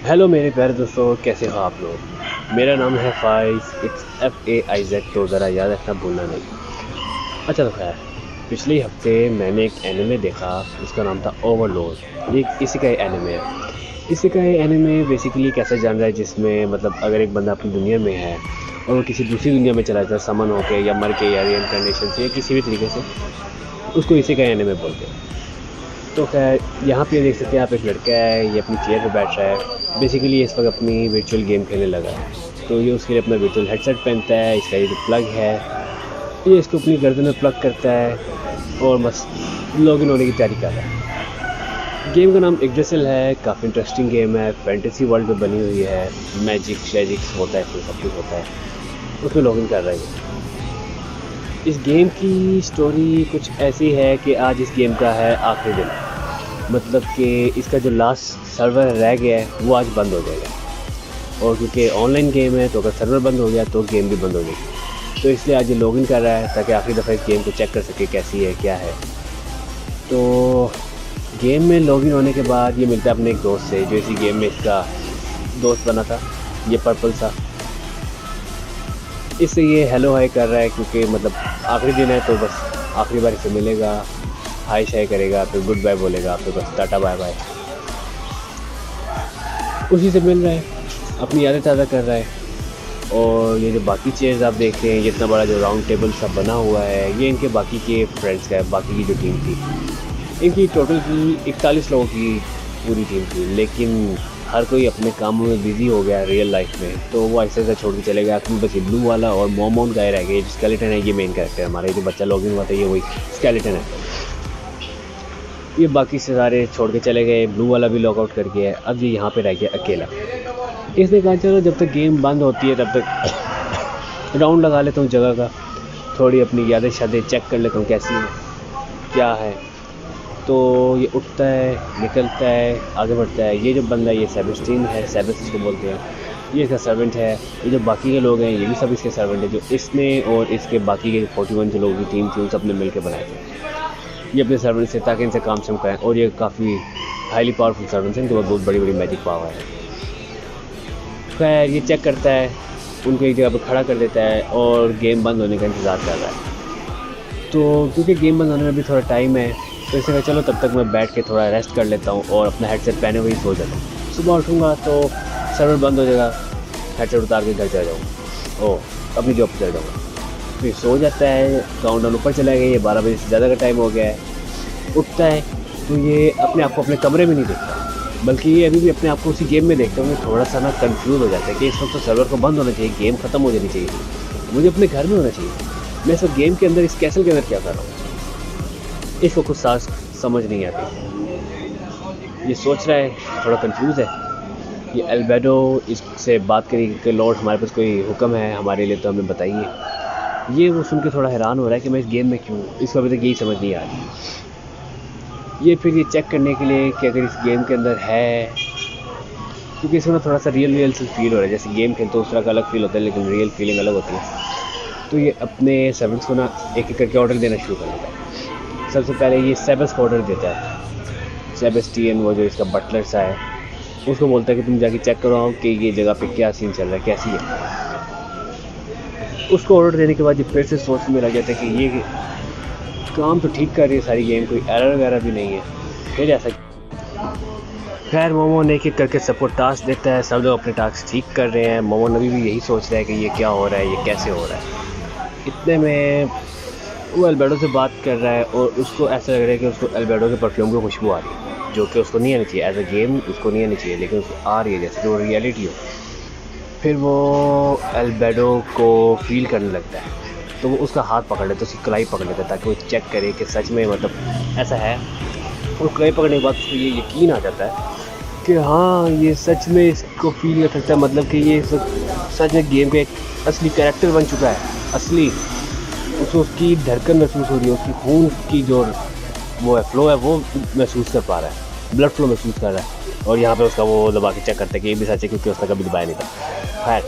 Hello मेरे प्यारे दोस्तों, कैसे हो आप लोग। मेरा नाम है फाइज, इट्स FAIZ, तो ज़रा याद रखना भूलना नहीं। अच्छा तो खैर, पिछले हफ्ते मैंने एक एनिमे देखा, उसका नाम था ओवरलॉर्ड। ये इसी का ही एनिमे है। इसी का ही एनिमे बेसिकली कैसा जान रहा है जिसमें मतलब अगर एक बंदा अपनी दुनिया में है और वो किसी दूसरी दुनिया में चला जाता है, समन होके या मर के या रीइंcarnation से या किसी भी तरीके से, उसको इसी का एनिमे बोलते हैं। तो खैर यहाँ पे देख सकते हैं आप, एक लड़का है, ये अपनी चेयर पे बैठ रहा है। बेसिकली इस वक्त अपनी वर्चुअल गेम खेलने लगा है। तो ये उसके लिए अपना वर्चुअल हेडसेट पहनता है। इसका ये जो प्लग है, ये इसको अपनी गर्दन में प्लग करता है और बस लॉगिन होने की तैयारी कर रहा है। गेम का नाम इग्ड्रिसिल है। काफ़ी इंटरेस्टिंग गेम है, फैंटेसी वर्ल्ड में बनी हुई है। मैजिक शैजिक्स होता है, इसमें सब कुछ होता है। उसमें लॉगिन कर रहा है। इस गेम की स्टोरी कुछ ऐसी है कि आज इस गेम का है आखिरी दिन। मतलब कि इसका जो लास्ट सर्वर रह गया है वो आज बंद हो जाएगा। और क्योंकि ऑनलाइन गेम है तो अगर सर्वर बंद हो गया तो गेम भी बंद हो जाएगी। तो इसलिए आज ये लॉगिन कर रहा है ताकि आखिरी दफ़ा इस गेम को चेक कर सके कैसी है, क्या है। तो गेम में लॉगिन होने के बाद ये मिलता है अपने एक दोस्त से, जो इसी गेम में इसका दोस्त बना था, ये पर्पल सा। इससे ये हेलो हाई कर रहा है क्योंकि मतलब आखिरी दिन है तो बस आखिरी बार इसे मिलेगा, हाई शाई करेगा, फिर गुड बाय बोलेगा, फिर बस टाटा बाय बाय। उसी से मिल रहा है, अपनी यादें ताज़ा कर रहा है। और ये जो बाकी चेयर्स आप देख रहे हैं, ये इतना बड़ा जो राउंड टेबल सा बना हुआ है, ये इनके बाकी के फ्रेंड्स का है। बाकी की जो टीम थी, इनकी टोटल की 41 लोगों की पूरी टीम थी। लेकिन हर कोई अपने कामों में बिजी हो गया रियल लाइफ में, तो वो ऐसे ऐसे छोड़ के चले गए। आखिर में बस ये ब्लू वाला और मोमोन गाय रह गए। जो स्केलेटन है, ये मेन कैरेक्टर है हमारा। जो बच्चा लॉगिन हुआ था ये वही स्केलेटन है। ये बाकी से सारे छोड़ के चले गए। ब्लू वाला भी लॉग आउट कर गया है। अब ये यहाँ पे रह गया अकेला। इसने कहा चलो जब तक गेम बंद होती है तब तक राउंड लगा लेता हूँ जगह का, थोड़ी अपनी यादें शादें चेक कर लेता हूँ कैसी है, क्या है। तो ये उठता है, निकलता है, आगे बढ़ता है। ये जो बंदा, ये सेबेस्टिन है, सेबेस इसको बोलते हैं। ये इसका सर्वेंट है। ये जो बाकी के लोग हैं ये भी सब इसके सर्वेंट है, जो इसने और इसके बाकी के 41 जो लोगों की टीम थी उन सब ने मिल के बनाए थे। ये अपने सर्वेंट से ताकि इनसे काम चमकाएं। और ये काफ़ी हाईली पावरफुल सर्वेंट्स हैं, इनके पास बहुत बड़ी बड़ी मैजिक पावर है। खैर ये चेक करता है, उनको एक जगह पर खड़ा कर देता है और गेम बंद होने का इंतज़ार कर रहा है। तो क्योंकि गेम बंद होने में भी थोड़ा टाइम है, तो इसने कहा चलो तब तक मैं बैठ के थोड़ा रेस्ट कर लेता हूँ और अपना हेडसेट पहने हुए ही सो जाता हूँ। सुबह उठूँगा तो सर्वर बंद हो जाएगा, हेडसेट उतार के घर चला जाऊँगा, ओह अपनी जॉब पर चला जाऊँगा। फिर सो जाता है, काउंटडाउन ऊपर चला गया। ये 12 बजे से ज़्यादा का टाइम हो गया है। उठता है तो ये अपने आप को अपने कमरे में नहीं देखता, बल्कि ये अभी भी अपने आप को उसी गेम में देखता है। मुझे थोड़ा सा ना कंफ्यूज हो जाता है कि इस वक्त तो सर्वर को बंद होना चाहिए, गेम ख़त्म हो जानी चाहिए, मुझे अपने घर में होना चाहिए। मैं इस गेम के अंदर, इस कैसल के अंदर क्या कर रहा हूँ, इसको कुछ सास समझ नहीं आती। ये सोच रहा है, थोड़ा कंफ्यूज है। ये अल्बेडो इससे बात करी कि लॉर्ड हमारे पास कोई हुक्म है हमारे लिए तो हमें बताइए। ये वो सुन के थोड़ा हैरान हो रहा है कि मैं इस गेम में क्यों, इसको अभी तक यही समझ नहीं आ रही। ये फिर ये चेक करने के लिए कि अगर इस गेम के अंदर है, क्योंकि इसमें थोड़ा सा रियल से फील हो रहा है। जैसे गेम खेलते तो उस तरह का अलग फील होता है, लेकिन रियल फीलिंग अलग होती है। तो ये अपने सर्वेंट्स को ना एक एक करके ऑर्डर देना शुरू कर देता है। सबसे पहले ये सेबस को ऑर्डर देता है। सेबेस्टियन, वो जो इसका बटलर सा है, उसको बोलता है कि तुम जाके चेक करो कि ये जगह पे क्या सीन चल रहा है, कैसी है। उसको ऑर्डर देने के बाद ये फिर से सोच में लग जाता है कि ये काम तो ठीक कर रही है सारी गेम, कोई एरर वगैरह भी नहीं है, फिर ऐसा। खैर मोमो ने एक एक करके सबको टास्क देता है। सब लोग अपने टास्क ठीक कर रहे हैं। मोमो नबी भी यही सोच रहा है कि ये क्या हो रहा है, ये कैसे हो रहा है। इतने में वो अल्बेडो से बात कर रहा है और उसको ऐसा लग रहा है कि उसको अल्बेडो के परफ्यूम की खुशबू आ रही है, जो कि उसको नहीं आनी चाहिए। एज अ गेम उसको नहीं आनी चाहिए, लेकिन उसको आ रही है जैसे जो रियलिटी हो। फिर वो अल्बेडो को फील करने लगता है, तो वो उसका हाथ पकड़ लेता है, उसकी कलाई पकड़ लेता है ताकि वो चेक करे कि सच में मतलब ऐसा है। और कलाई पकड़ने के बाद उसको ये यकीन आ जाता है कि हाँ ये सच में इसको फील कर सकता है, मतलब कि ये सच में गेम का एक असली कैरेक्टर बन चुका है। असली उसको उसकी धड़कन महसूस हो रही है, उसकी खून की जो वो है फ्लो है वो महसूस कर पा रहा है, ब्लड फ्लो महसूस कर रहा है। और यहाँ पे उसका वो दबा के चेक करता है कि ये भी सच है, क्योंकि उसने कभी दबाया नहीं था। खैर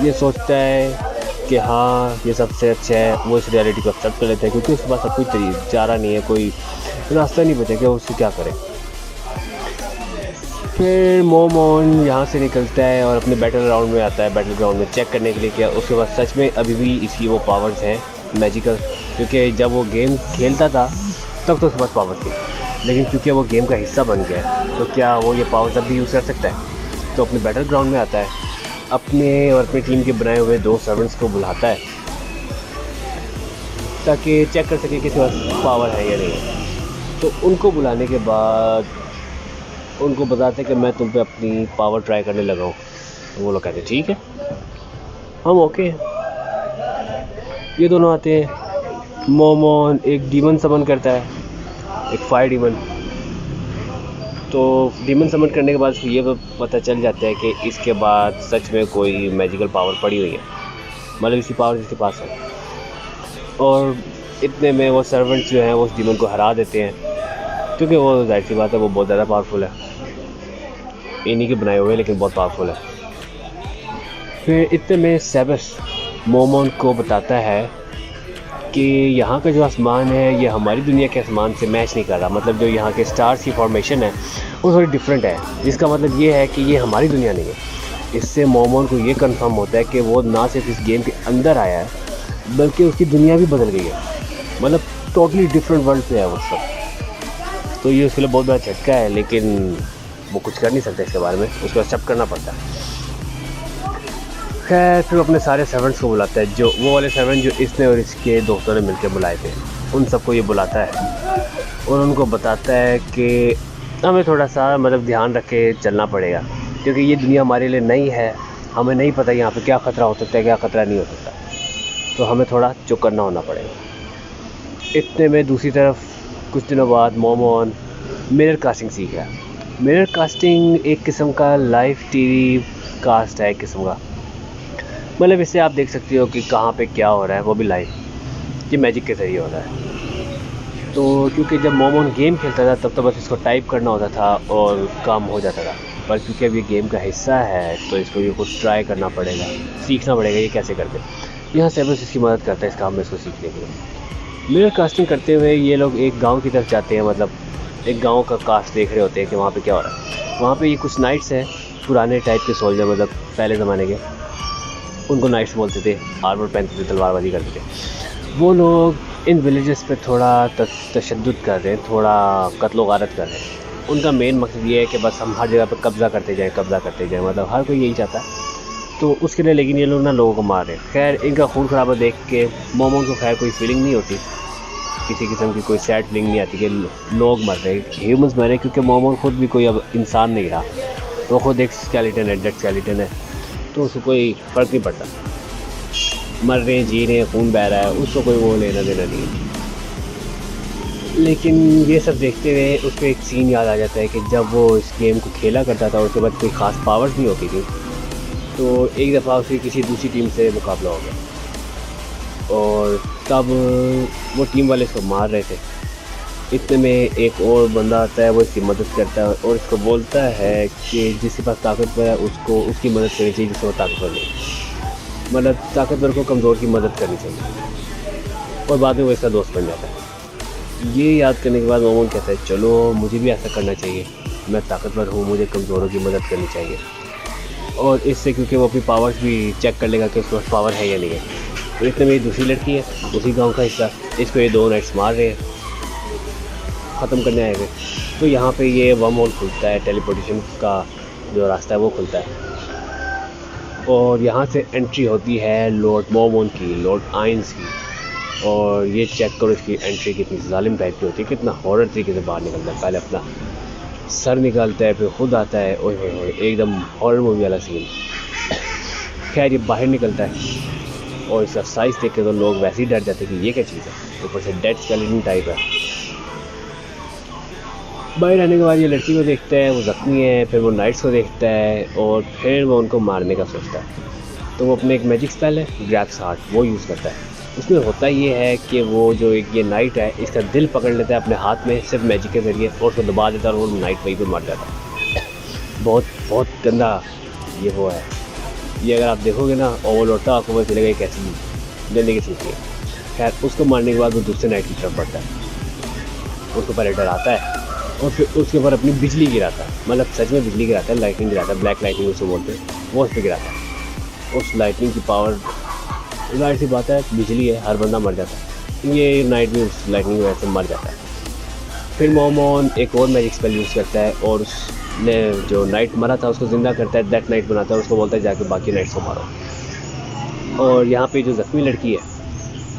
ये सोचता है कि हाँ ये सबसे अच्छा है। वो इस रियलिटी को एक्सेप्ट कर लेते हैं, क्योंकि उसके पास अब कोई चारा नहीं है, कोई रास्ता नहीं बचा कि वो उससे क्या करे। फिर मोमोन यहाँ से निकलता है और अपने बैटल ग्राउंड में आता है, बैटल ग्राउंड में चेक करने के लिए क्या उसके बाद सच में अभी भी इसकी वो पावर्स हैं मैजिकल, क्योंकि जब वो गेम खेलता था तब तो उसके पास पावर थी, लेकिन क्योंकि वो गेम का हिस्सा बन गया है तो क्या वो ये पावर्स अब भी यूज़ कर सकता है। तो अपने बैटल ग्राउंड में आता है, अपने और अपनी टीम के बनाए हुए 2 सर्वेंट्स को बुलाता है ताकि चेक कर सके कि इसके पास पावर है या नहीं है। तो उनको बुलाने के बाद उनको बताते कि मैं तुम पे अपनी पावर ट्राई करने लगा हूँ। तो वो लोग कहते हैं ठीक है, हम ओके हैं। ये दोनों आते हैं, मोमोन एक डीमन समन करता है, एक फायर डीमन। तो डीमन समन करने के बाद उसको ये पता चल जाता है कि इसके बाद सच में कोई मैजिकल पावर पड़ी हुई है, मतलब इसकी पावर इसके पास है। और इतने में वो सर्वेंट्स जो हैं वो उस डीमन को हरा देते हैं, क्योंकि वो जाहिर सी बात है वो बहुत ज़्यादा पावरफुल है, इन्हीं के बनाए हुए लेकिन बहुत पावरफुल है। फिर इतने में सेबस मोमोन को बताता है कि यहाँ का जो आसमान है ये हमारी दुनिया के आसमान से मैच नहीं कर रहा, मतलब जो यहाँ के स्टार्स की फॉर्मेशन है वो थोड़ी डिफरेंट है, जिसका मतलब ये है कि ये हमारी दुनिया नहीं है। इससे मोमोन को ये कंफर्म होता है कि वो ना सिर्फ इस गेम के अंदर आया है बल्कि उसकी दुनिया भी बदल गई है, मतलब टोटली डिफरेंट वर्ल्ड पे है वो सब। तो ये उसके लिए बहुत बड़ा झटका है, लेकिन वो कुछ कर नहीं सकता इसके बारे में, उसको एक्सेप्ट करना पड़ता है। खैर फिर अपने सारे सर्वेंट्स को बुलाता है, जो वो वाले सर्वेंट जो इसने और इसके दोस्तों ने मिलकर बुलाए थे, उन सबको ये बुलाता है और उनको बताता है कि हमें थोड़ा सा मतलब ध्यान रख के चलना पड़ेगा, क्योंकि ये दुनिया हमारे लिए नई है, हमें नहीं पता यहाँ पे क्या ख़तरा हो सकता है क्या ख़तरा नहीं हो सकता, तो हमें थोड़ा चौकन्ना होना पड़ेगा। इतने में दूसरी तरफ कुछ दिनों बाद मोमोन मिरर कास्टिंग सीख गया। मिरर कास्टिंग एक किस्म का लाइव टीवी कास्ट है, एक किस्म का, मतलब इससे आप देख सकते हो कि कहाँ पे क्या हो रहा है, वो भी लाइव, ये मैजिक के ज़रिए हो रहा है। तो क्योंकि जब मोमोन गेम खेलता था तब तो बस इसको टाइप करना होता था और काम हो जाता था, पर क्योंकि अब ये गेम का हिस्सा है तो इसको ये कुछ ट्राई करना पड़ेगा, सीखना पड़ेगा ये कैसे करते। यहाँ से बस इसकी मदद करता है इस काम में इसको सीखने के लिए। मिरर कास्टिंग करते हुए ये लोग एक गाँव की तरफ जाते हैं, मतलब एक गांव का कास्ट देख रहे होते हैं कि वहाँ पे क्या हो रहा है। वहाँ पे ये कुछ नाइट्स हैं, पुराने टाइप के सोल्जर, मतलब पहले ज़माने के, उनको नाइट्स बोलते थे, आर्मर पहनते थे, तलवारबाजी करते थे। वो लोग इन विलेजेस पे थोड़ा तशद्दुद कर रहे हैं, थोड़ा कत्लो गारत कर रहे हैं। उनका मेन मकसद ये है कि बस हम हर जगह पर कब्ज़ा करते जाएँ, मतलब हर कोई यही चाहता है, तो उसके लिए। लेकिन ये लोग ना लोगों को मार रहे हैं। खैर इनका खून खराबा देख के मोमोन को खैर कोई फीलिंग नहीं होती, किसी किस्म की कोई सैड फीलिंग नहीं आती कि लोग मर रहे हैं, ह्यूमंस मर रहे हैं, क्योंकि मोमोन खुद भी कोई अब इंसान नहीं रहा, वो खुद एक स्केलेटन है, डेड स्केलेटन है, तो उसको कोई फ़र्क नहीं पड़ता, मर रहे हैं जी रहे हैं, खून बह रहा है, उसको कोई वो लेना देना नहीं है। लेकिन ये सब देखते हुए उसको एक सीन याद आ जाता है कि जब वो इस गेम को खेला करता था और उसके बाद कोई ख़ास पावर्स नहीं होती थी, तो एक दफ़ा उसे किसी दूसरी टीम से मुकाबला हो गया और तब वो टीम वाले इसको मार रहे थे। इतने में एक और बंदा आता है, वो इसकी मदद करता है और इसको बोलता है कि जिसके पास ताकतवर है उसको उसकी मदद करनी चाहिए, जिसको ताकतवर नहीं, मतलब ताकतवर को कमज़ोर की मदद करनी चाहिए। और बाद में वो इसका दोस्त बन जाता है। ये याद करने के बाद मोमोन कहता है चलो मुझे भी ऐसा करना चाहिए, मैं ताकतवर हूँ, मुझे कमज़ोरों की मदद करनी चाहिए। और इससे क्योंकि वो अपनी पावर्स भी चेक कर लेगा कि उसके पास पावर है या नहीं है। तो इतने में दूसरी लड़की है, उसी गांव का हिस्सा, इसको ये 2 नाइट्स मार रहे हैं, ख़त्म करने आए हुए। तो यहाँ पे ये वर्म होल खुलता है, टेलीपोर्टेशन का जो रास्ता है वो खुलता है और यहाँ से एंट्री होती है लॉर्ड मोमोन की, लॉर्ड आइंस की। और ये चेक करो इसकी एंट्री कितनी जालिम टाइप की होती है, कितना हॉरर तरीके से बाहर निकलता है, पहले अपना सर निकालता है फिर खुद आता है, ओए होए होए एकदम हॉरर मूवी वाला सीन। खैर ये बाहर निकलता है और इसका साइज़ देख के तो लोग वैसे ही डर जाते हैं कि ये क्या चीज़ है, ऊपर से डेड स्केलेटन टाइप है। बाहर आने के बाद ये लड़की को देखता है, वो ज़ख्मी है, फिर वो नाइट्स को देखता है और फिर वो उनको मारने का सोचता है। तो वो अपने एक मैजिक स्पेल है ग्रैप्स हार्ट, वो यूज़ करता है। उसमें होता ये है कि वो जो एक ये नाइट है इसका दिल पकड़ लेता है अपने हाथ में सिर्फ मैजिक के ज़रिए और उसको दबा देता है और वो नाइट वहीं पर मर जाता है। बहुत बहुत गंदा ये वो है। ये अगर आप देखोगे ना ओवरलोटा आपको पता चलेगा कैसी गंदे की चीज़ है। खैर उसको मारने के बाद वो दूसरे नाइट की तरफ बढ़ता है, उसको पहले डर आता है और फिर उसके ऊपर अपनी बिजली गिराता है, मतलब सच में बिजली गिराता है, लाइटनिंग गिराता है, ब्लैक लाइटनिंग उसको बोलते हैं, वो उस पर गिराता है। उस लाइटनिंग की पावर, जाहिर सी बात है बिजली है, हर बंदा मर जाता है, ये नाइट भी उस लाइटनिंग की वजह से मर जाता है। फिर मोमोन एक और मैजिक स्पेल यूज़ करता है और उसने जो नाइट मरा था उसको ज़िंदा करता है, दैट नाइट बनाता है, उसको बोलता है जाके बाकी नाइट्स को मारो। और यहाँ पे जो ज़ख्मी लड़की है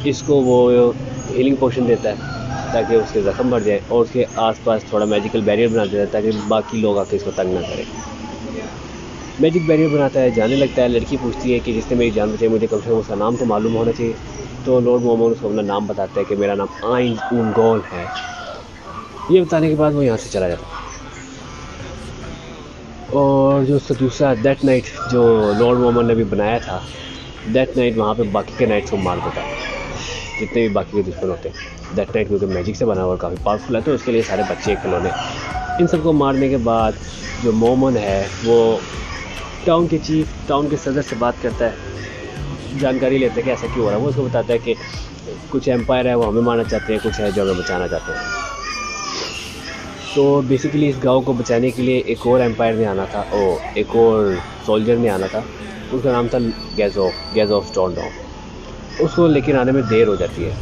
इसको वो हीलिंग पोशन देता है ताकि उसके ज़ख्म बढ़ जाए, और उसके आसपास थोड़ा मैजिकल बैरियर बना देता है ताकि बाकी लोग आके इसको तंग ना करें। मैजिक बैरियर बनाता है, जाने लगता है। लड़की पूछती है कि जिसने मेरी जान बचाई मुझे कम से कम उसका नाम तो मालूम होना चाहिए। तो लॉर्ड मोमोन उसको अपना नाम बताता है कि मेरा नाम आइन उनगोल है। ये बताने के बाद वो यहाँ से चला जाता है। और जो उसका दूसरा दैट नाइट जो लॉर्ड मोमोन ने भी बनाया था, दैट नाइट वहाँ पे बाकी के नाइट्स को मार देता है, जितने भी बाकी के दुश्मन होते हैं। दैट नाइट क्योंकि मैजिक से बना हुआ काफ़ी पावरफुल है तो उसके लिए सारे बच्चे एक खिलौने। इन सबको मारने के बाद जो मोमोन है वो टाउन के चीफ, टाउन के सदर से बात करता है, जानकारी लेते हैं कि ऐसा क्यों हो रहा है। वो उसको बताता है कि कुछ एम्पायर है वो हमें मारना चाहते हैं, कुछ है जो हमें बचाना चाहते हैं। तो बेसिकली इस गांव को बचाने के लिए एक और एम्पायर ने आना था, और एक और सोल्जर ने आना था, उसका नाम था गैज़ोफ स्टोनडॉम। उसको लेकिन आने में देर हो जाती है।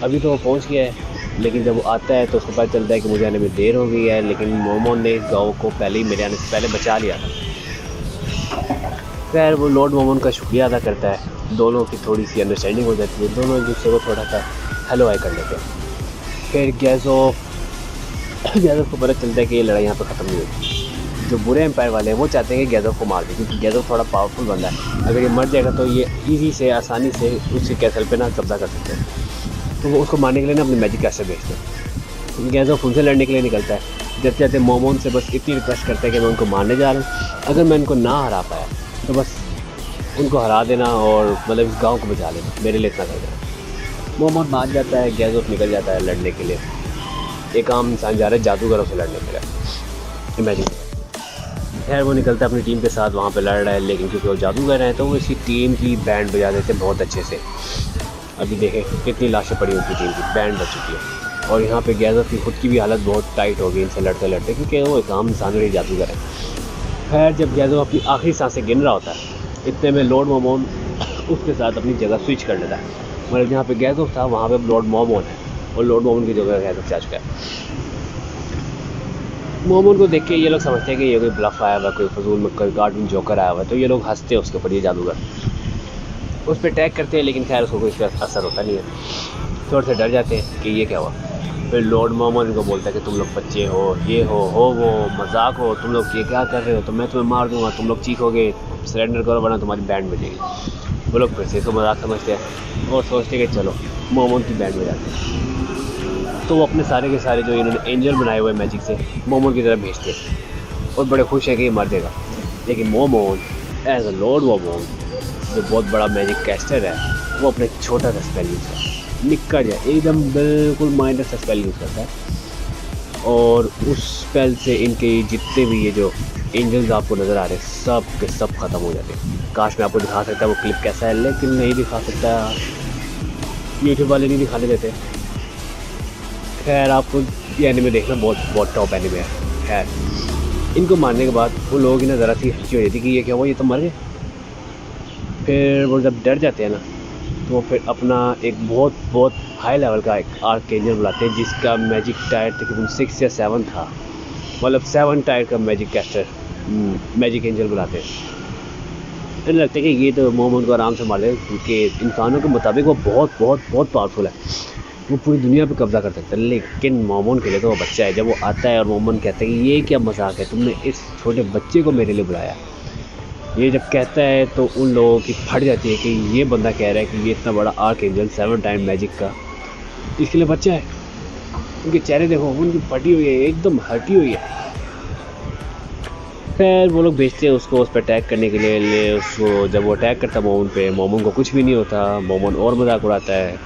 अभी तो वो पहुंच गया है, लेकिन जब वो आता है तो उसको पता चलता है कि मुझे आने में देर हो गई है, लेकिन मोमोन ने इस गाँव को पहले ही मेरे आने से पहले बचा लिया था। खैर वो लॉर्ड मोमोन का शुक्रिया अदा करता है, दोनों की थोड़ी सी अंडरस्टैंडिंग हो जाती है, दोनों एक दूसरे को थोड़ा सा हेलो हाई कर लेते हैं। फिर गैज़ोफ को पता चलता है कि ये लड़ाई यहाँ पर ख़त्म नहीं होगी। जो बुरे एम्पायर वाले हैं वो चाहते हैं कि गैज़ोफ को मार दें, क्योंकि गैज़ोफ थोड़ा पावरफुल बंदा है, अगर ये मर जाएगा तो ये ईजी से आसानी से उसके कैसल पे ना कब्जा कर सकते हैं। तो वो उसको मारने के लिए ना अपने मैजिक कैस्टर भेजते हैं। गैज़ोफ उनसे लड़ने के लिए निकलता है, जब चाहते मोमोन से बस इतनी रिक्वेस्ट करता है कि मैं उनको मारने जा रहा हूँ, अगर मैं इनको ना हरा पाया तो बस उनको हरा देना और मतलब इस गाँव को बचा लेना, मेरे लिए इतना कर देना। मोमोन मान जाता है, गैज़ोफ निकल जाता है लड़ने के लिए। एक आम इंसान जा रहा है जादूगरों से लड़ने के लिए, इमेजिन। खैर वो निकलता है अपनी टीम के साथ, वहाँ पे लड़ रहा है, लेकिन क्योंकि वो जादूगर हैं तो वो इसकी टीम की बैंड बजा देते हैं बहुत अच्छे से। अभी देखें कितनी लाशें पड़ी उनकी टीम की, बैंड बज चुकी है। और यहाँ पे गैज़ोफ की खुद की भी हालत बहुत टाइट हो गई इनसे लड़ते लड़ते, क्योंकि वो एक आम इंसान और जादूगर है। खैर जब गैज़ोफ अपनी आखिरी सांसें गिन रहा होता है, इतने में लॉर्ड मोमोन उसके साथ अपनी जगह स्विच कर लेता है। मतलब जहाँ पे गैज़ोफ था वहाँ पे लॉर्ड मोमोन है, और लॉर्ड मोमोन की जगह गैज़ोफ जा चुका है। मोमोन को देख के ये लोग समझते हैं कि ये कोई ब्लफ आया हुआ, कोई फजूल में कोई कार्टून जोकर आया हुआ है, तो ये लोग हंसते हैं उसके ऊपर, ये जादूगर उस पर अटैक करते हैं, लेकिन खैर उसको कोई असर होता नहीं है। थोड़े से डर जाते हैं कि ये क्या हुआ। फिर लॉर्ड मोमोन इनको बोलता है कि तुम लोग बच्चे हो, ये हो वो मजाक हो, तुम लोग ये क्या कर रहे हो, तो मैं तुम्हें मार दूंगा, तुम लोग चीखोगे, सरेंडर करो वरना तुम्हारी बैंड बजेगी। वो लोग फिर से इसको मजाक समझते हैं और सोचते हैं कि चलो मोमोन की बैंड बजाते हैं। तो वो अपने सारे के सारे जो इन्होंने एंजल बनाए हुए मैजिक से मोमोन की तरफ भेजते हैं और बड़े खुश है कि ये मर देगा। लेकिन मोमोन एज अ लॉर्ड मोमोन जो बहुत बड़ा मैजिक कैस्टर है, वो अपने छोटा सा स्पेल यूज़ करता है, निक्का जाए एकदम बिल्कुल माइनर सा स्पेल यूज़ करता है, और उस स्पेल से इनके जितने भी ये जो एंजल्स आपको नज़र आ रहे हैं सब के सब ख़त्म हो जाते हैं। काश मैं आपको दिखा सकता वो क्लिप कैसा है, लेकिन नहीं दिखा सकता, यूट्यूब वाले नहीं दिखाने देते। खैर आपको ये एनिमे देखना बहुत टॉप एनिमे है। खैर इनको मारने के बाद वो लोगों की ना ज़रा सी हंसी हो जाती कि ये क्या हुआ, ये तो मर गए। फिर वो जब डर जाते हैं ना तो फिर अपना एक बहुत हाई लेवल का एक आर्क एंजल बुलाते हैं, जिसका मैजिक टायर तकरीबन 6 या 7 था, मतलब 7 टायर का मैजिक कैस्टर मैजिक एंजल बुलाते हैं। फिर लगता है कि ये तो मोमोन को आराम से मार ले, क्योंकि इंसानों के मुताबिक वो बहुत पावरफुल है, वो पूरी दुनिया पे कब्जा कर सकता है। लेकिन मोमोन के लिए तो वो बच्चा है। जब वो आता है और मोमोन कहता है कि ये क्या मजाक है, तुमने इस छोटे बच्चे को मेरे लिए बुलाया, ये जब कहता है तो उन लोगों की फट जाती है कि ये बंदा कह रहा है कि ये इतना बड़ा आर्क एंजल 7 टाइम मैजिक का इसके लिए बच्चा है। उनके चेहरे देखो, उनकी फटी हुई है, एकदम हटी हुई है। खैर वो लोग भेजते हैं उसको उस पर अटैक करने के लिए। उसको जब वो अटैक करता है मोमोन पे, मोमोन को कुछ भी नहीं होता, मोमोन और मजाक उड़ाता है,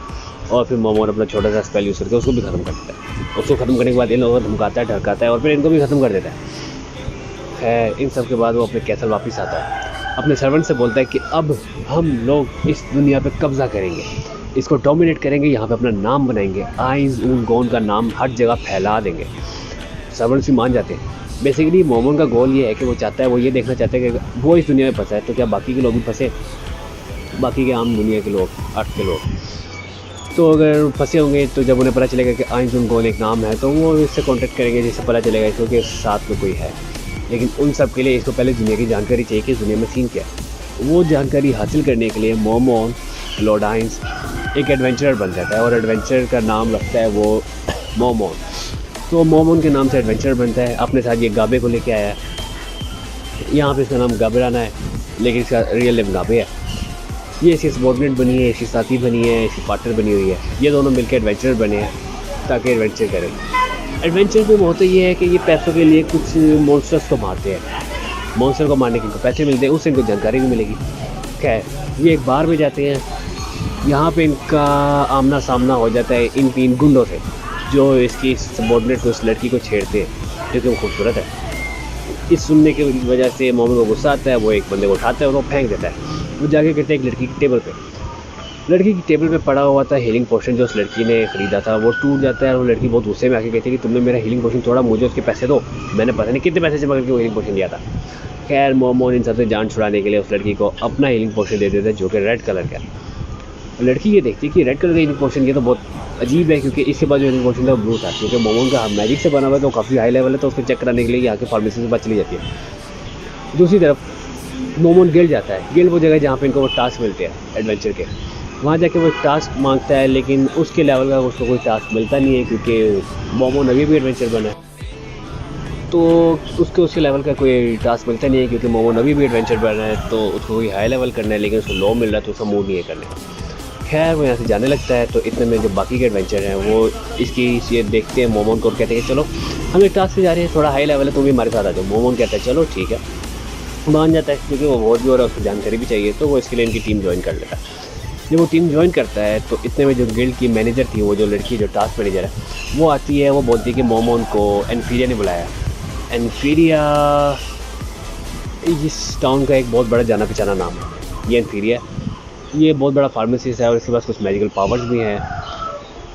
और फिर मोमोन अपना छोटा सा स्पेल यूज़ करके उसको भी ख़त्म कर देता है। उसको ख़त्म करने के बाद इन लोगों को धमकाता है, ढड़काता है, और फिर इनको भी ख़त्म कर देता है। खैर इन सब के बाद वो अपने कैसल वापस आता है, अपने सर्वेंट से बोलता है कि अब हम लोग इस दुनिया पे कब्ज़ा करेंगे, इसको डोमिनेट करेंगे, यहाँ पे अपना नाम बनाएंगे, आइंस उन गोन का नाम हर जगह फैला देंगे। सर्वेंट्स भी मान जाते हैं। बेसिकली मोमोन का गोल ये है कि वो चाहता है, वो ये देखना चाहता है कि वो इस दुनिया में फंसा है तो क्या बाकी के लोग भी फंसे, बाकी के आम दुनिया के लोग, अर्थ के लोग। तो अगर फंसे होंगे तो जब उन्हें पता चलेगा कि आइंस उन गोन एक नाम है तो वो इससे कॉन्टेक्ट करेंगे, जिससे पता चलेगा इसको कि साथ में कोई है। लेकिन उन सब के लिए इसको पहले दुनिया की जानकारी चाहिए कि दुनिया में सीन क्या है। वो जानकारी हासिल करने के लिए मोमोन लॉर्ड आइंस एक एडवेंचरर बन जाता है और एडवेंचर का नाम रखता है वो मोमोन। तो मोमोन के नाम से एडवेंचर बनता है। अपने साथ ये गाबे को लेके आया है। यहाँ पे इसका नाम गाबेराना है, लेकिन इसका रियल नेम गाबे है। ये इसकी सबॉर्डिनेट बनी है, इसकी साथी बनी है, इसकी पार्टनर बनी हुई है। ये दोनों मिलकर एडवेंचर बने हैं ताकि एडवेंचर करें। एडवेंचर में होता ये है कि ये पैसों के लिए कुछ मॉन्स्टर्स को मारते हैं। मॉन्स्टर को मारने के इनको पैसे मिलते हैं, उससे इनको जानकारी भी मिलेगी। खैर, ये एक बार में जाते हैं। यहाँ पे इनका आमना सामना हो जाता है इन 3 गुंडों से, जो इसकी सबॉर्डिनेट को, इस लड़की को छेड़ते हैं, क्योंकि वो खूबसूरत है। इस सुनने की वजह से मोमन को गुस्सा आता है। वो एक बंदे को उठाता है और वो फेंक देता है। वो जाके कहते हैं एक लड़की की टेबल पे। लड़की की टेबल पे पड़ा हुआ था हीलिंग पोशन जो उस लड़की ने ख़रीदा था, वो टूट जाता है। और वो लड़की बहुत गुस्से में आके कहती है कि तुमने मेरा हीलिंग पोशन तोड़ा, मुझे उसके पैसे दो। मैंने पता नहीं कितने पैसे जमा करके वो हीलिंग पोशन दिया था। खैर, मोमोन इन सबसे जान छुड़ाने के लिए उस लड़की को अपना हीलिंग पोशन दे देता है, जो कि रेड कलर का है। लड़की ये देखती है कि रेड कलर का हीलिंग पोशन, ये तो बहुत अजीब है, क्योंकि इसके बाद जो हीलिंग पोशन था वो ब्लू था। क्योंकि मोमोन का मैजिक से बना हुआ है तो काफ़ी हाई लेवल है, तो उसको चेक कराने के लिए यहाँ के फार्मेसी से बात चली जाती है। दूसरी तरफ मोमोन गिल्ड जाता है। गिल्ड वो जगह जहाँ पे इनको वो टास्क मिलते हैं एडवेंचर के। वहाँ जाके वो टास्क मांगता है, लेकिन उसके लेवल का उसको कोई टास्क मिलता नहीं है, क्योंकि मोमोन अभी भी एडवेंचर बना है। तो उसके लेवल का कोई टास्क मिलता नहीं है, क्योंकि मोमोन अभी भी एडवेंचर बना है। तो उसको कोई हाई लेवल करना है, लेकिन उसको लो मिल रहा है तो उसका मूड नहीं है करने। खैर, वो यहाँ से जाने लगता है। तो इतने में जो बाकी के एडवेंचर हैं वो इसकी ये देखते हैं मोमोन को और कहते हैं कि चलो हम एक टास्क से जा रहे हैं, थोड़ा हाई लेवल है, तुम भी हमारे साथ आ जाओ। मोमोन कहता है चलो ठीक है, मान जाता है, क्योंकि वो बहुत भी हो रहा है, उसको जानकारी भी चाहिए। तो वो इसके लिए इनकी टीम ज्वाइन कर लेता है। जब वो टीम ज्वाइन करता है तो इतने में जो गिल्ड की मैनेजर थी, वो जो लड़की जो टास्क मैनेजर है, वो आती है। वो बोलती है कि मोमोन को एनफीरिया ने बुलाया। एनफीरिया इस टाउन का एक बहुत बड़ा जाना पहचाना नाम है। ये एनफीरिया, ये बहुत बड़ा फार्मेसिस्ट है और इसके पास कुछ मैजिकल पावर्स भी हैं।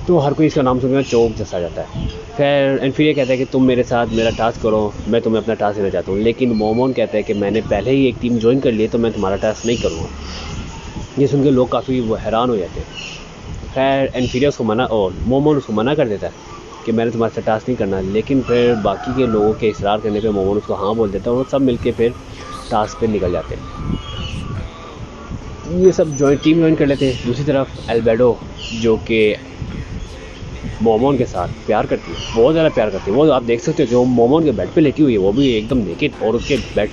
तो हर कोई इसका नाम सुनकर चौंक जैसा जाता है। खैर, एनफीरिया कहता है कि तुम मेरे साथ मेरा टास्क करो, मैं तुम्हें अपना टास्क देना चाहता हूँ। लेकिन मोमोन कहता है कि मैंने पहले ही एक टीम ज्वाइन कर ली है, तो मैं तुम्हारा टास्क नहीं करूँगा। ये सुन के लोग काफ़ी वो हैरान हो जाते हैं। खैर, एनफीरिया उसको मना, और मोमोन उसको मना कर देता है कि मैंने तुम्हारे साथ टास्क नहीं करना। लेकिन फिर बाकी के लोगों के इसरार करने पे मोमोन उसको हाँ बोल देता है और सब मिलके फिर टास्क पे निकल जाते हैं। ये सब टीम ज्वाइन कर लेते हैं। दूसरी तरफ एल्बेडो, जो कि मोमोन के साथ प्यार करती है, बहुत ज़्यादा प्यार करती है। वो आप देख सकते हो कि वो मोमोन के बेड पे लेटी हुई है, वो भी एकदम नेकेड, और उसके बेड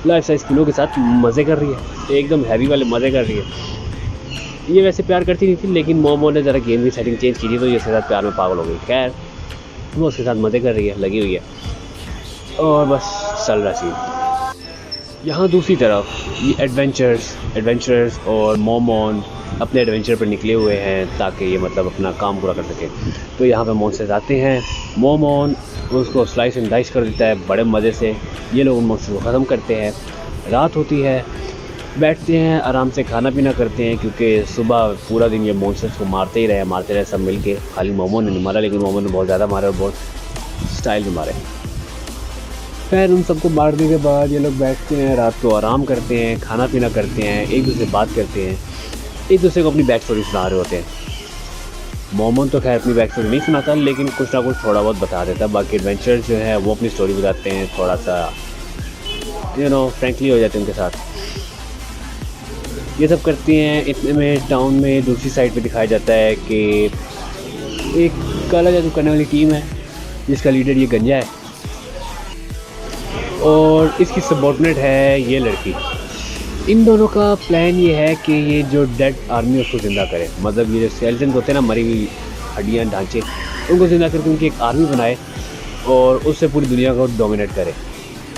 लाइफ साइज पिलो के साथ मज़े कर रही है, एकदम हैवी वाले मज़े कर रही है। ये वैसे प्यार करती नहीं थी, लेकिन मोमोन ने ज़रा गेम की सेटिंग चेंज की थी, तो ये उसके साथ प्यार में पागल हो गई। खैर, वो उसके साथ मज़े कर रही है, लगी हुई है, और बस चल रहा सीन। यहाँ दूसरी तरफ ये एडवेंचर्स और मोमोन अपने एडवेंचर पर निकले हुए हैं ताकि ये मतलब अपना काम पूरा कर सके। तो यहाँ पे मॉन्स्टर्स आते हैं। मोमोन उसको स्लाइस एंड डाइस कर देता है बड़े मज़े से। ये लोग उन मॉन्स्टर्स को ख़त्म करते हैं। रात होती है, बैठते हैं, आराम से खाना पीना करते हैं, क्योंकि सुबह पूरा दिन ये मॉन्स्टर्स को मारते रहे सब मिल के। खाली मोमोन ने नहीं मारा, लेकिन मोमोन ने बहुत ज़्यादा मारे और बहुत स्टाइल में मारे। खैर, उन सबको मारने के बाद ये लोग बैठते हैं, रात को आराम करते हैं, खाना पीना करते हैं, एक दूसरे से बात करते हैं, एक दूसरे को अपनी बैक स्टोरी सुना रहे होते हैं। मोमोन तो खैर अपनी बैक स्टोरी नहीं सुनाता, लेकिन कुछ ना कुछ थोड़ा बहुत बता देता है। बाकी एडवेंचर जो है वो अपनी स्टोरी बताते हैं, थोड़ा सा फ्रेंकली हो जाते हैं उनके साथ। ये सब करती हैं। इतने में टाउन में दूसरी साइड पे दिखाया जाता है कि एक काला जादू करने वाली टीम है, जिसका लीडर ये गंजा है और इसकी सबॉर्डिनेट है ये लड़की। इन दोनों का प्लान ये है कि ये जो डेड आर्मी उसको ज़िंदा करे, मतलब ये जो स्केलेटन होते हैं ना, मरी हुई हड्डियाँ ढांचे, उनको ज़िंदा करके उनकी एक आर्मी बनाए और उससे पूरी दुनिया को डोमिनेट करे।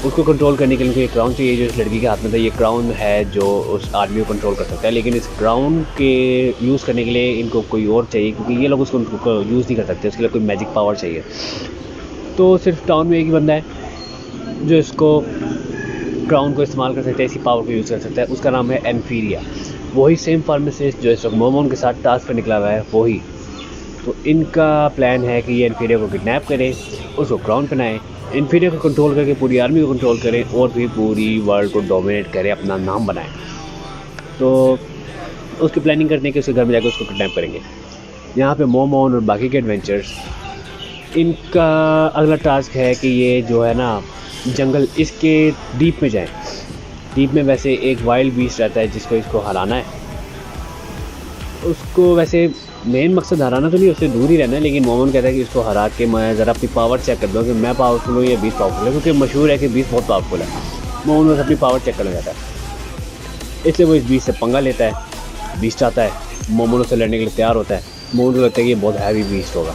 उसको कंट्रोल करने के लिए उनको एक क्राउन चाहिए, जो इस लड़की के हाथ में था। ये क्राउन है जो उस आर्मी को कंट्रोल कर सकता है, लेकिन इस क्राउन के यूज़ करने के लिए इनको कोई और चाहिए, क्योंकि ये लोग उसको यूज़ नहीं कर सकते, उसके लिए कोई मैजिक पावर चाहिए। तो सिर्फ टाउन में एक ही बंदा है जो इसको क्राउन को इस्तेमाल कर सकता है, इसी पावर को यूज़ कर सकता है। उसका नाम है एनफीरिया। वही सेम फार्मासिस्ट जो इस वक्त मोमोन के साथ टास्क पे निकला हुआ है वही। तो इनका प्लान है कि ये इन्फीरियर को किडनैप करें, उसको क्राउन पहनाएं, इन्फीरियर को कंट्रोल करके पूरी आर्मी को कंट्रोल करें और भी पूरी वर्ल्ड को डोमिनेट करें, अपना नाम बनाएं। तो उसकी प्लानिंग करने के उसके घर में जाकर उसको किडनैप करेंगे। यहाँ पे मोमोन और बाकी के एडवेंचर्स, इनका अगला टास्क है कि ये जो है ना जंगल इसके डीप में जाएं। डीप में वैसे एक वाइल्ड बीस्ट रहता है जिसको इसको हराना है। उसको वैसे मेन मकसद हराना तो नहीं, उससे दूर ही रहना है, लेकिन मोमन कहता है कि इसको हरा के मैं ज़रा अपनी पावर चेक कर दूँ कि मैं पावरफुल हूँ या बीस पावरफुल है, क्योंकि मशहूर है कि बीस बहुत पावरफुल है। मोमन बस अपनी पावर चेक करना चाहता है, इसलिए वो इस बीस से पंगा लेता है। बीस्ट आता है, मोमन उससे लड़ने के लिए तैयार होता है। मोमन को लगता है कि ये बहुत हैवी बीस्ट होगा,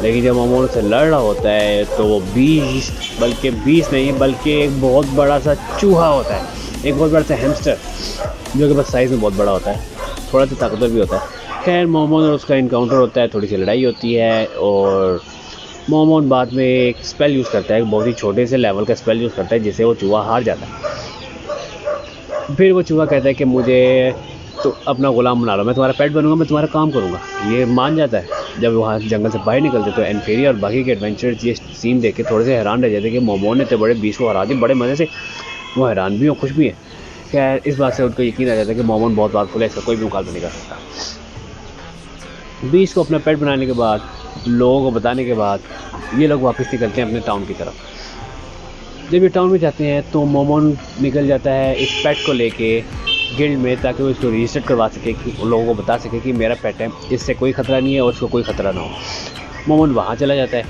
लेकिन जब मोमन उससे लड़ रहा होता है तो वो बीस्ट नहीं बल्कि एक बहुत बड़ा सा चूहा होता है, एक बहुत बड़ा सा हैमस्टर जो कि बस साइज़ में बहुत बड़ा होता है, थोड़ा सा ताकतवर भी होता है। खैर मोमोन और उसका इनकाउंटर होता है, थोड़ी सी लड़ाई होती है और मोमोन बाद में एक स्पेल यूज़ करता है, बहुत ही छोटे से लेवल का स्पेल यूज़ करता है जिससे वो चूहा हार जाता है। फिर वो चूहा कहता है कि मुझे तो अपना गुलाम बना लो, मैं तुम्हारा पेट बनूंगा, मैं तुम्हारा काम करूंगा। ये मान जाता है। जब वहाँ जंगल से बाहर निकलते तो इन्फीरियर और बाकी के एडवेंचर्स ये सीन देख के थोड़े से हैरान रह जाते कि मोमोन ने इतने बड़े बीस्ट को हरा दिया बड़े मज़े से। वो हैरान भी और खुश भी है। खैर इस बात से उनको यकीन आ जाता है कि मोमोन बहुत पावरफुल है, इसका कोई भी मुकाबला नहीं कर सकता। बीस को अपना पेट बनाने के बाद, लोगों को बताने के बाद, ये लोग वापस निकलते हैं अपने टाउन की तरफ। जब ये टाउन में जाते हैं तो मोमोन निकल जाता है इस पेट को लेके गिल्ड में, ताकि वो इसको रजिस्टर करवा सके, कि उन लोगों को बता सके कि मेरा पेट है, इससे कोई ख़तरा नहीं है और इसको कोई ख़तरा ना हो। मोमोन वहाँ चला जाता है।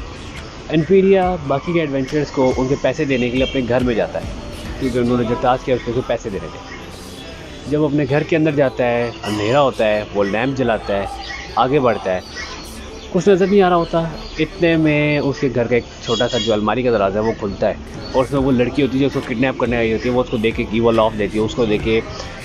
इन्फीरिया बाकी के एडवेंचर्स को उनके पैसे देने के लिए अपने घर में जाता है, क्योंकि उन्होंने जो टास्क किया उसको पैसे देने थे। जब अपने घर के अंदर जाता है, अंधेरा होता है, वो लैम्प जलाता है, आगे बढ़ता है, कुछ नज़र नहीं आ रहा होता। इतने में उसके घर का एक छोटा सा जो अलमारी का दरवाज़ा है वो खुलता है और उसमें वो लड़की होती है जो उसको किडनैप करने आई होती है। वो उसको देख के वो लॉफ देती है, उसको देख के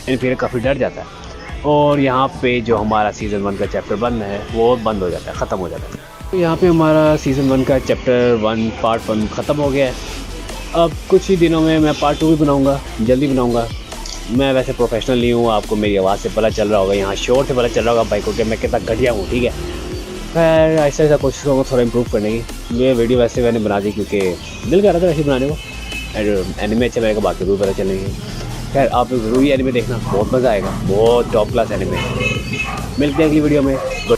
इन्फीरियर काफ़ी डर जाता है। और यहाँ पे जो हमारा सीज़न 1 का चैप्टर 1 है वो बंद हो जाता है, ख़त्म हो जाता है। तो यहाँ पे हमारा सीज़न 1 का चैप्टर 1 पार्ट 1 ख़त्म हो गया है। अब कुछ ही दिनों में मैं पार्ट 2 भी बनाऊँगा, जल्दी बनाऊँगा। मैं वैसे प्रोफेशनल नहीं हूँ, आपको मेरी आवाज़ से पता चल रहा होगा, यहाँ शोर से पता चल रहा होगा भाई को कि मैं कितना घटिया हूँ, ठीक है। खैर ऐसा ऐसा कोशिश करूँगा थोड़ा इम्प्रूव करने की। ये वीडियो वैसे मैंने बना दी क्योंकि दिल कर रहा था वैसे बनाने को, एनिमे अच्छा लगेगा, बाकी भी पता चलेंगे। खैर आप लोग ज़रूरी एनिमे देखना, बहुत मज़ा आएगा, बहुत टॉप क्लास एनिमे। मिलते हैं अगली वीडियो में। गुड